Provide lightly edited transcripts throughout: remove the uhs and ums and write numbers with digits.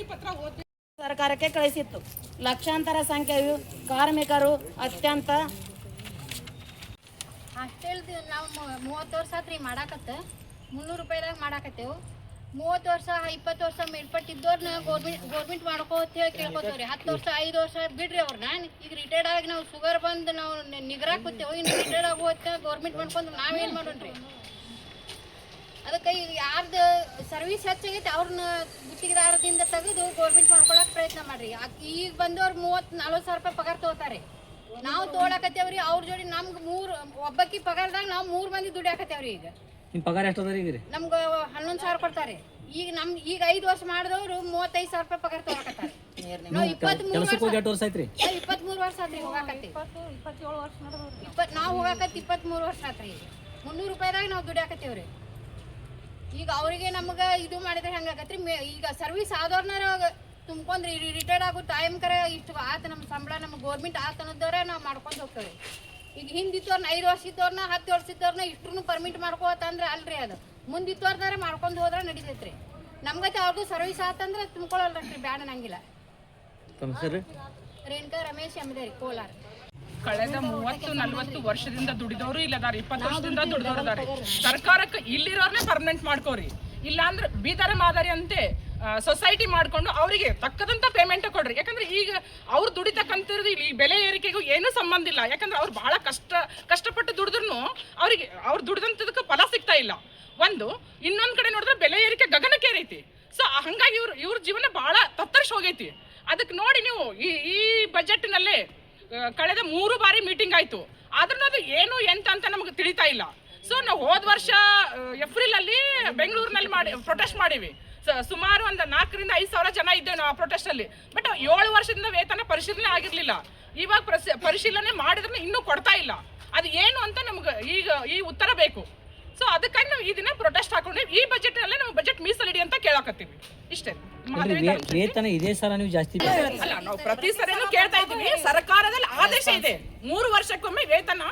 ಮನವಿ ಪತ್ರ ಓದಿ ಸರ್ಕಾರಕ್ಕೆ ಕಳಿಸಿತ್ತು. ಲಕ್ಷಾಂತರ ಸಂಖ್ಯೆಯು ಕಾರ್ಮಿಕರು ಅತ್ಯಂತ ಅಷ್ಟೇಳ್ದು ನಾವು 30 ವರ್ಷ ಆತ್ರಿ ಮಾಡಾಕತ್ತ 300 ರೂಪಾಯಿದಾಗ ಮಾಡಾಕತ್ತೇವು. 30 ವರ್ಷ 20 ವರ್ಷ ಮೇಲ್ಪಟ್ಟಿದ್ದವ್ರನ್ನ ಗೌರ್ಮೆಂಟ್ ಮಾಡ್ಕೋತ ಹೇಳಿ ಕೇಳ್ಕೊತೇವ್ರಿ. 10 ವರ್ಷ 5 ವರ್ಷ ಬಿಡ್ರಿ ಅವ್ರನ್ನ. ಈಗ ರಿಟೈರ್ಡ್ ಆಗಿ ನಾವು ಶುಗರ್ ಬಂದು ನಾವು ನಿಗರಾಕೋತೇವೆ. ಇನ್ನು ರಿಟೈರ್ಡ್ ಆಗೋತ್ತೆ ಗೌರ್ಮೆಂಟ್ ಮಾಡ್ಕೊಂಡು ನಾವೇನು ಮಾಡೋಣ್ರಿ? ಅದಕ್ಕೆ ಈಗ ಯಾರ್ದು ಸರ್ವಿಸ್ ಹೆಚ್ಚಾಗೈತೆ ಅವ್ರನ್ನ ಗುತ್ತಿಗೆದಾರದಿಂದ ತೆಗೆದು ಗೌರ್ಮೆಂಟ್ ಮಾಡ್ಕೊಳಕ್ಕೆ ಪ್ರಯತ್ನ ಮಾಡ್ರಿ. ಈಗ ಬಂದವ್ರು 30-40 ಸಾವಿರ ರೂಪಾಯಿ ಪಗಾರ ತೊಗೋತಾರೆ. ನಾವು ತೊಗೊಳಕತ್ತೇವ್ರಿ ಅವ್ರ ಜೋಡಿ. ನಮ್ಗೆ ಒಬ್ಬಕ್ಕಿ ಪಗಾರದಾಗ ನಾವು 3 ಮಂದಿ ದುಡಿಯಾಕತ್ತೇವ್ರಿ. ಈಗ ನಿಮ್ಮ ಪಗಾರ ಎಷ್ಟು ಅದ ಈಗ? ನಮ್ಗೆ 11 ಸಾವಿರ ಕೊಡ್ತಾರೆ. ಈಗ 5 ವರ್ಷ ಮಾಡಿದವರು 35 ಸಾವಿರ ರೂಪಾಯಿ ಪಗಾರ ತೊಗೊಳಕತ್ತಾರೆ. ನಾವು 23 ವರ್ಷ ಆಯ್ತ್ರಿ. 23 ವರ್ಷ ಆತ್ರಿ ಹೋಗಾಕತ್ತಿ. ನಾವು ಹೋಗಾಕತ್ತಿ 23 ವರ್ಷ ಆತ್ರಿ. ಈಗ 300 ರೂಪಾಯಿದಾಗ ನಾವು ದುಡಿಯಾಕತ್ತೇವ್ರಿ. ಈಗ ಅವರಿಗೆ ನಮ್ಗೆ ಇದು ಮಾಡಿದ್ರೆ ಹೆಂಗಾಗತ್ರಿ? ಈಗ ಸರ್ವಿಸ್ ಆದವ್ರನ್ನ ತುಂಬ್ಕೊಂಡ್ರಿ ರಿಟೈರ್ಡ್ ಆಗೋ ಟೈಮ್ ಕರೆ ಇಷ್ಟು ಆತ ನಮ್ಮ ಸಂಬಳ ನಮ್ಮ ಗೌರ್ಮೆಂಟ್ ಆತ ಅನ್ನೋದವ್ರೆ ನಾವು ಮಾಡ್ಕೊಂಡು ಹೋಗ್ತೇವೆ. ಈಗ ಹಿಂದಿತ್ತವ್ರನ್ನ 5 ವರ್ಷ ಇದ್ದವ್ರನ್ನ 10 ವರ್ಷ ಇದ್ದವ್ರನ್ನ ಇಷ್ಟ್ರೂ ಪರ್ಮಿಟ್ ಮಾಡ್ಕೋತಂದ್ರೆ ಅಲ್ರಿ. ಅದು ಮುಂದಿತ್ತವ್ರದಾರೆ ಮಾಡ್ಕೊಂಡು ಹೋದ್ರೆ ನಡೀತೈತ್ರಿ. ನಮ್ಗತ್ತೆ ಅವ್ರದ್ದು ಸರ್ವಿಸ್ ಆತಂದ್ರೆ ತುಂಬ್ಕೊಳ್ಳಲ್ರಿ, ಬ್ಯಾಡ ಅನ್ನಂಗಿಲ್ಲ. ರೇಣುಕಾ ರಮೇಶ್ ಎಂಬುದೇರಿ, ಕೋಲಾರ. ಕಳೆದ 30-40 ವರ್ಷದಿಂದ ದುಡಿದವರು ಇಲ್ಲದಾರ, 20 ವರ್ಷದಿಂದ ದುಡಿದವರು ಇದಾರೆ. ಸರ್ಕಾರಕ್ಕೆ ಇಲ್ಲಿರೋರ್ನೇ ಪರ್ಮನೆಂಟ್ ಮಾಡ್ಕೋರಿ. ಇಲ್ಲ ಅಂದ್ರೆ ಬೀದರ ಮಾದರಿ ಅಂತೆ ಸೊಸೈಟಿ ಮಾಡ್ಕೊಂಡು ಅವರಿಗೆ ತಕ್ಕದಂತ ಪೇಮೆಂಟ್ ಕೊಡ್ರಿ. ಯಾಕಂದ್ರೆ ಈಗ ಅವ್ರು ದುಡಿತಕ್ಕಂಥದ್ದು ಈ ಬೆಲೆ ಏರಿಕೆಗೂ ಏನೂ ಸಂಬಂಧ ಇಲ್ಲ. ಯಾಕಂದ್ರೆ ಅವ್ರು ಬಹಳ ಕಷ್ಟಪಟ್ಟು ದುಡಿದ್ರು ಅವ್ರಿಗೆ ಅವ್ರು ದುಡಿದಂಥದಕ್ಕೆ ಫಲ ಸಿಗ್ತಾ ಇಲ್ಲ. ಇನ್ನೊಂದ್ ಕಡೆ ನೋಡಿದ್ರೆ ಬೆಲೆ ಏರಿಕೆ ಗಗನಕ್ಕೇರೈತಿ. ಸೊ ಹಂಗಾಗಿ ಇವ್ರ ಜೀವನ ಬಹಳ ತತ್ತರಿಸಿ ಹೋಗೈತಿ. ಅದಕ್ಕೆ ನೋಡಿ ನೀವು ಈ ಬಜೆಟ್ನಲ್ಲೇ ಕಳೆದ 3 ಬಾರಿ ಮೀಟಿಂಗ್ ಆಯ್ತು. ಆದ್ರೂ ಅದು ಏನು ಎಂತ ಅಂತ ನಮ್ಗೆ ತಿಳಿತಾ ಇಲ್ಲ. ಸೊ ನಾವು ಹೋದ ವರ್ಷ ಏಪ್ರಿಲ್ ಅಲ್ಲಿ ಬೆಂಗಳೂರಿನಲ್ಲಿ ಪ್ರೊಟೆಸ್ಟ್ ಮಾಡೀವಿ. ಸುಮಾರು ಒಂದು 4-5 ಸಾವಿರ ಜನ ಇದ್ದೇವೆ ನಾವು ಆ ಪ್ರೊಟೆಸ್ಟ್ ಅಲ್ಲಿ. ಬಟ್ 7 ವರ್ಷದಿಂದ ವೇತನ ಪರಿಶೀಲನೆ ಆಗಿರ್ಲಿಲ್ಲ. ಇವಾಗ ಪರಿಶೀಲನೆ ಮಾಡಿದ್ರೆ ಇನ್ನೂ ಕೊಡ್ತಾ ಇಲ್ಲ. ಅದು ಏನು ಅಂತ ನಮ್ಗೆ ಈಗ ಈ ಉತ್ತರ ಬೇಕು. ಸೊ ಅದಕ್ಕಾಗಿ ನಾವು ಈ ದಿನ ಪ್ರೊಟೆಸ್ಟ್ ಹಾಕೊಂಡ್ವಿ. ಈ ಬಜೆಟ್ ಅಲ್ಲೇ ನಾವು ಬಜೆಟ್ ಮೀಸಲಿಡಿ ಅಂತ ಕೇಳಕತ್ತೀವಿ. ಇಷ್ಟೇ. ವೇತನ ಇದೇ ಸಲ ನೀವು ಜಾಸ್ತಿ ಅಲ್ಲ, ನಾವು ಪ್ರತಿ ಸರಿನೂ ಕೇಳ್ತಾ ಇದ್ದೀವಿ. ಸರ್ಕಾರದಲ್ಲಿ ಆದೇಶ ಇದೆ, 3 ವರ್ಷಕ್ಕೊಮ್ಮೆ ವೇತನ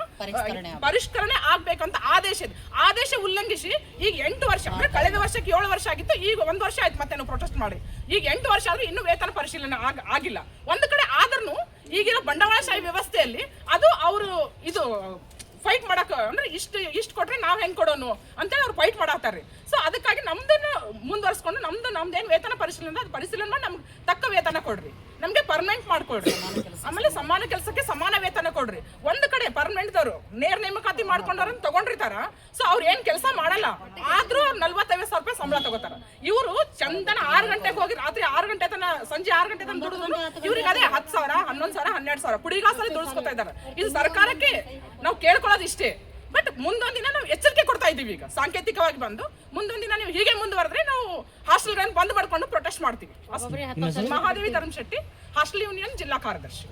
ಪರಿಷ್ಕರಣೆ ಆಗ್ಬೇಕಂತ ಆದೇಶ ಇದೆ. ಆದೇಶ ಉಲ್ಲಂಘಿಸಿ ಈಗ 8 ವರ್ಷ, ಕಳೆದ ವರ್ಷಕ್ಕೆ 7 ವರ್ಷ ಆಗಿತ್ತು, ಈಗ 1 ವರ್ಷ ಆಯ್ತು ಮತ್ತೆ ನಾವು ಪ್ರೊಟೆಸ್ಟ್ ಮಾಡಿ. ಈಗ 8 ವರ್ಷ ಆದ್ರೂ ಇನ್ನೂ ವೇತನ ಪರಿಶೀಲನೆ ಆಗಿಲ್ಲ. ಒಂದು ಕಡೆ ಆದ್ರೂ ಈಗಿರೋ ಬಂಡವಾಳಶಾಹಿ ವ್ಯವಸ್ಥೆಯಲ್ಲಿ ಅದು ಅವರು ಇದು ಫೈಟ್ ಮಾಡಕ ಅಂದ್ರೆ ಇಷ್ಟು ಕೊಟ್ರೆ ನಾವ್ ಹೆಂಗ್ ಕೊಡೋನು ಅಂತೇಳಿ ಅವ್ರು ಫೈಟ್ ಮಾಡಾತಾರ್ರಿ. ಸೊ ಅದಕ್ಕಾಗಿ ನಮ್ದನ್ನ ಮುಂದುವರ್ಸ್ಕೊಂಡು ನಮ್ದೇನ್ ವೇತನ ಪರಿಶೀಲನೆ ಅದು ಪರಿಶೀಲನೆ ಮಾಡಿ ನಮ್ಗೆ ತಕ್ಕ ವೇತನ ಕೊಡ್ರಿ, ನಮ್ಗೆ ಪರ್ಮನೆಂಟ್ ಮಾಡ್ಕೊಡ್ರಿ. ಆಮೇಲೆ ಸಮಾನ ಕೆಲಸಕ್ಕೆ ಸಮಾನ ವೇತನ ಕೊಡ್ರಿ. ಒಂದು ಕಡೆ ಪರ್ಮನೆಂಟ್ ದವರು ನೇರ ನೇಮಕಾತಿ ಮಾಡ್ಕೊಂಡವ್ರನ್ನ ತಗೊಂಡಿರ್ತಾರ. ಸೊ ಅವ್ರು ಏನ್ ಕೆಲಸ ಮಾಡಲ್ಲ, ಆದ್ರೂ 45 ಸಾವಿರ ರೂಪಾಯಿ ಸಂಬಳ ತಗೋತಾರ. ಇವರು ಚಂದನ 6 ಗಂಟೆಗೆ ಹೋಗಿ ರಾತ್ರಿ 6 ಗಂಟೆ ತನ ಸಂಜೆ 6 ಗಂಟೆ ತನ ದುಡಿದ್ರು ಇವ್ರಿಗೆ ಅದೇ 10 ಸಾವಿರ 11 ಸಾವಿರ 12 ಸಾವಿರ ಪುಡಿಗಾಸಲ್ಲಿ ದುಡಿಸ್ಕೊತಾ ಇದಾರೆ. ಇದು ಸರ್ಕಾರಕ್ಕೆ ನಾವು ಕೇಳ್ಕೊಳ್ಳೋದು ಇಷ್ಟೇ. ಬಟ್ ಮುಂದೊಂದ್ ದಿನ ನಾವು ಎಚ್ಚರಿಕೆ ಕೊಡ್ತಾ ಇದೀವಿ. ಈಗ ಸಾಂಕೇತಿಕವಾಗಿ ಬಂದು ಮುಂದೊಂದ್ ದಿನ ನೀವು ಹೀಗೆ ಮುಂದುವರೆದ್ರೆ ನಾವು ಹಾಸ್ಟೆಲ್ಗಳನ್ನು ಬಂದ್ ಮಾಡ್ಕೊಂಡು ಪ್ರೊಟೆಸ್ಟ್ ಮಾಡ್ತೀವಿ. ಮಹಾದೇವಿ ಧರ್ಮಶೆಟ್ಟಿ, ಹಾಸ್ಟೆಲ್ ಯೂನಿಯನ್ ಜಿಲ್ಲಾ ಕಾರ್ಯದರ್ಶಿ.